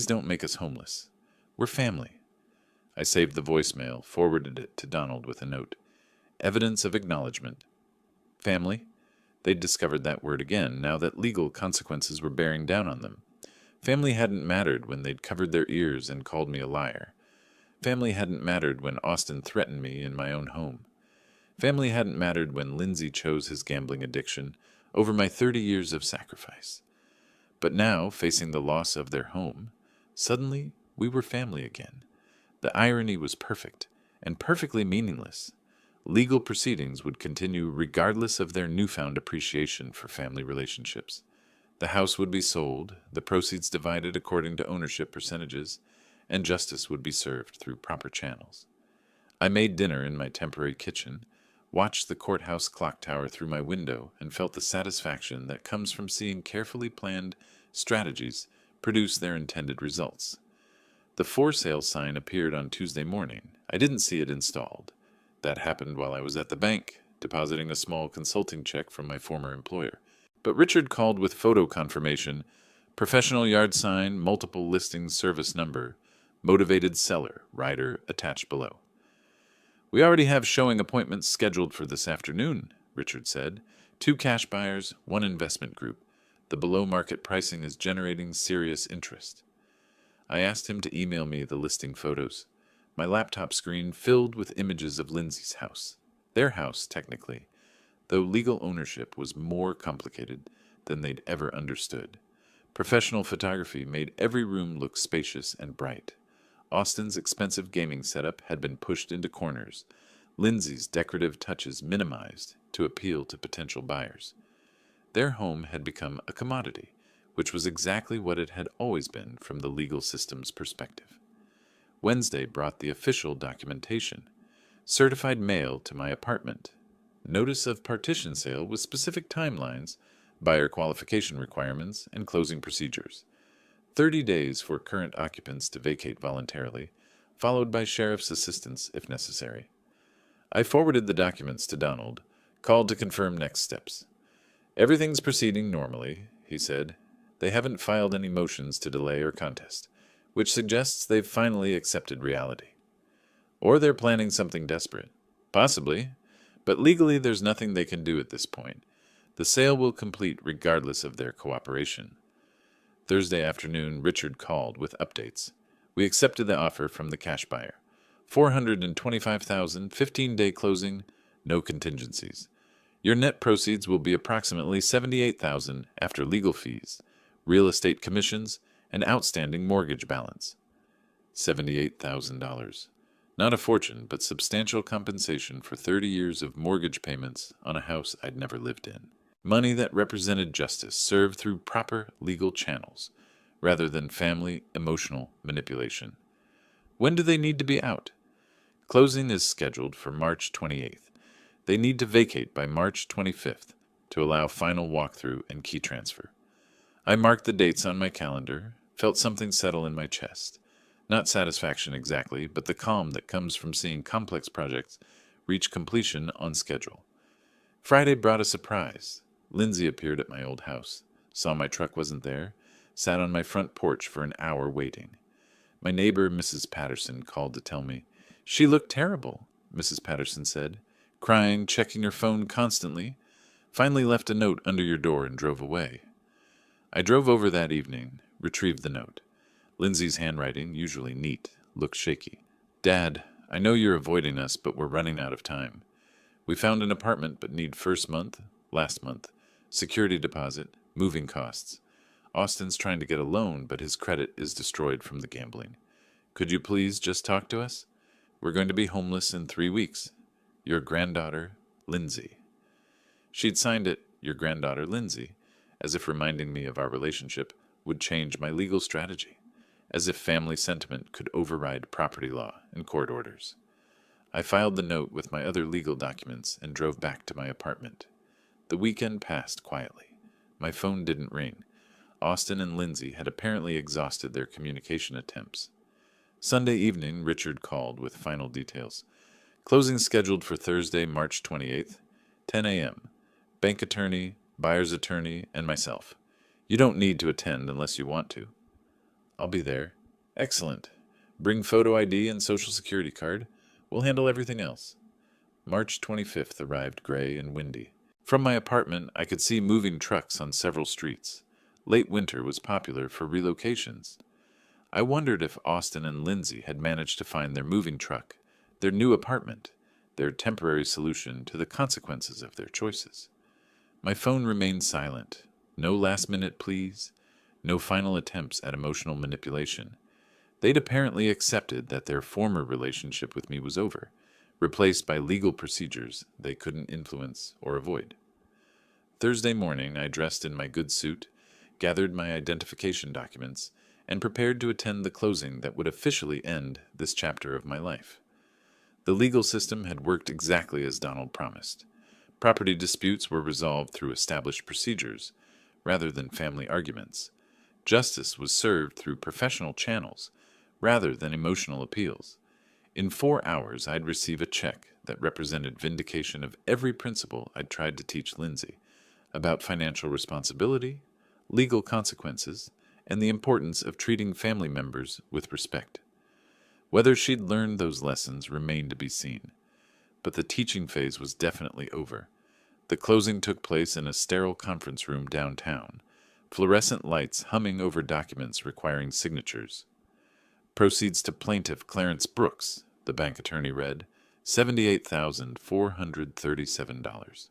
don't make us homeless. We're family. I saved the voicemail, forwarded it to Donald with a note. Evidence of acknowledgement. Family? They'd discovered that word again, now that legal consequences were bearing down on them. Family hadn't mattered when they'd covered their ears and called me a liar. Family hadn't mattered when Austin threatened me in my own home. Family hadn't mattered when Lindsay chose his gambling addiction over my 30 years of sacrifice. But now, facing the loss of their home, suddenly we were family again. The irony was perfect, and perfectly meaningless. Legal proceedings would continue regardless of their newfound appreciation for family relationships. The house would be sold, the proceeds divided according to ownership percentages, and justice would be served through proper channels. I made dinner in my temporary kitchen, watched the courthouse clock tower through my window, and felt the satisfaction that comes from seeing carefully planned strategies produce their intended results. The for sale sign appeared on Tuesday morning. I didn't see it installed. That happened while I was at the bank, depositing a small consulting check from my former employer. But Richard called with photo confirmation, professional yard sign, multiple listings service number, motivated seller, rider attached below. "We already have showing appointments scheduled for this afternoon," Richard said. "2 cash buyers, 1 investment group. The below-market pricing is generating serious interest." I asked him to email me the listing photos. My laptop screen filled with images of Lindsay's house. Their house, technically, though legal ownership was more complicated than they'd ever understood. Professional photography made every room look spacious and bright. Austin's expensive gaming setup had been pushed into corners, Lindsay's decorative touches minimized to appeal to potential buyers. Their home had become a commodity, which was exactly what it had always been from the legal system's perspective. Wednesday brought the official documentation, certified mail to my apartment, notice of partition sale with specific timelines, buyer qualification requirements, and closing procedures. 30 days for current occupants to vacate voluntarily, followed by sheriff's assistance if necessary. I forwarded the documents to Donald, called to confirm next steps. "Everything's proceeding normally," he said. "They haven't filed any motions to delay or contest, which suggests they've finally accepted reality. Or they're planning something desperate. Possibly, but legally there's nothing they can do at this point. The sale will complete regardless of their cooperation." Thursday afternoon, Richard called with updates. We accepted the offer from the cash buyer. $425,000, 15-day closing, no contingencies. Your net proceeds will be approximately $78,000 after legal fees, real estate commissions, and outstanding mortgage balance. $78,000. Not a fortune, but substantial compensation for 30 years of mortgage payments on a house I'd never lived in. Money that represented justice served through proper legal channels, rather than family emotional manipulation. When do they need to be out? Closing is scheduled for March 28th. They need to vacate by March 25th to allow final walkthrough and key transfer. I marked the dates on my calendar, felt something settle in my chest. Not satisfaction exactly, but the calm that comes from seeing complex projects reach completion on schedule. Friday brought a surprise. Lindsay appeared at my old house, saw my truck wasn't there, sat on my front porch for an hour waiting. My neighbor, Mrs. Patterson, called to tell me. "She looked terrible," Mrs. Patterson said, "crying, checking her phone constantly. Finally left a note under your door and drove away." I drove over that evening, retrieved the note. Lindsay's handwriting, usually neat, looked shaky. "Dad, I know you're avoiding us, but we're running out of time. We found an apartment but need first month, last month, security deposit, moving costs. Austin's trying to get a loan, but his credit is destroyed from the gambling. Could you please just talk to us? We're going to be homeless in 3 weeks. Your granddaughter, Lindsay." She'd signed it, "Your granddaughter, Lindsay," as if reminding me of our relationship would change my legal strategy, as if family sentiment could override property law and court orders. I filed the note with my other legal documents and drove back to my apartment. The weekend passed quietly. My phone didn't ring. Austin and Lindsay had apparently exhausted their communication attempts. Sunday evening, Richard called with final details. Closing scheduled for Thursday, March 28th, 10 a.m. Bank attorney, buyer's attorney, and myself. You don't need to attend unless you want to. I'll be there. Excellent. Bring photo ID and social security card. We'll handle everything else. March 25th arrived gray and windy. From my apartment, I could see moving trucks on several streets. Late winter was popular for relocations. I wondered if Austin and Lindsay had managed to find their moving truck, their new apartment, their temporary solution to the consequences of their choices. My phone remained silent. No last-minute pleas, no final attempts at emotional manipulation. They'd apparently accepted that their former relationship with me was over, replaced by legal procedures they couldn't influence or avoid. Thursday morning, I dressed in my good suit, gathered my identification documents, and prepared to attend the closing that would officially end this chapter of my life. The legal system had worked exactly as Donald promised. Property disputes were resolved through established procedures, rather than family arguments. Justice was served through professional channels, rather than emotional appeals. In 4 hours, I'd receive a check that represented vindication of every principle I'd tried to teach Lindsay about financial responsibility, legal consequences, and the importance of treating family members with respect. Whether she'd learned those lessons remained to be seen, but the teaching phase was definitely over. The closing took place in a sterile conference room downtown, fluorescent lights humming over documents requiring signatures. Proceeds to plaintiff Clarence Brooks, the bank attorney read, $78,437.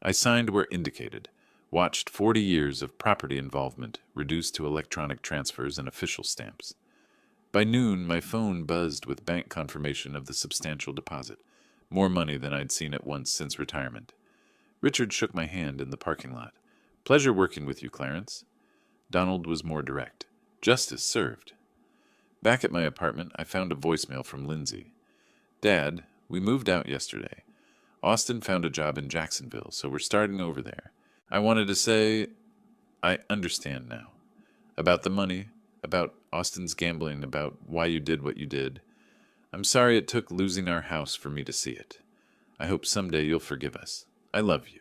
I signed where indicated, watched 40 years of property involvement reduced to electronic transfers and official stamps. By noon, my phone buzzed with bank confirmation of the substantial deposit, more money than I'd seen at once since retirement. Richard shook my hand in the parking lot. "Pleasure working with you, Clarence." Donald was more direct. "Justice served." Back at my apartment, I found a voicemail from Lindsay. "Dad, we moved out yesterday. Austin found a job in Jacksonville, so we're starting over there. I wanted to say I understand now. About the money, about Austin's gambling, about why you did what you did. I'm sorry it took losing our house for me to see it. I hope someday you'll forgive us. I love you."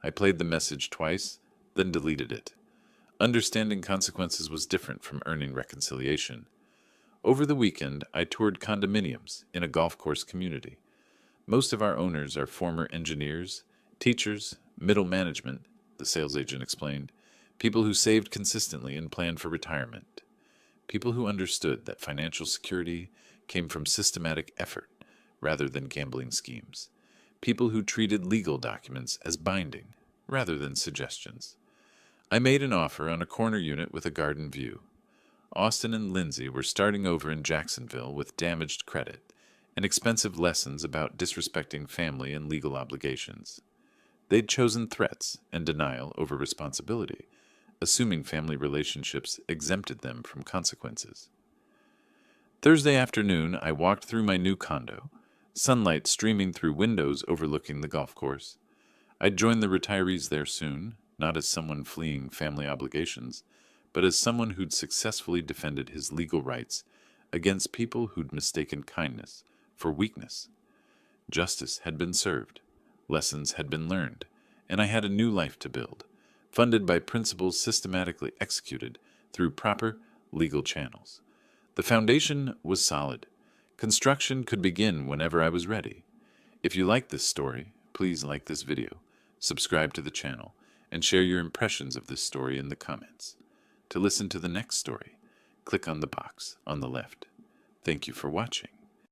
I played the message twice, then deleted it. Understanding consequences was different from earning reconciliation. Over the weekend, I toured condominiums in a golf course community. Most of our owners are former engineers, teachers, middle management, the sales agent explained, people who saved consistently and planned for retirement, people who understood that financial security came from systematic effort rather than gambling schemes, people who treated legal documents as binding rather than suggestions. I made an offer on a corner unit with a garden view. Austin and Lindsay were starting over in Jacksonville with damaged credit and expensive lessons about disrespecting family and legal obligations. They'd chosen threats and denial over responsibility, assuming family relationships exempted them from consequences. Thursday afternoon, I walked through my new condo, sunlight streaming through windows overlooking the golf course. I'd join the retirees there soon, not as someone fleeing family obligations, but as someone who'd successfully defended his legal rights against people who'd mistaken kindness for weakness. Justice had been served, lessons had been learned, and I had a new life to build, funded by principles systematically executed through proper legal channels. The foundation was solid. Construction could begin whenever I was ready. If you like this story, please like this video, subscribe to the channel, and share your impressions of this story in the comments. To listen to the next story, click on the box on the left. Thank you for watching.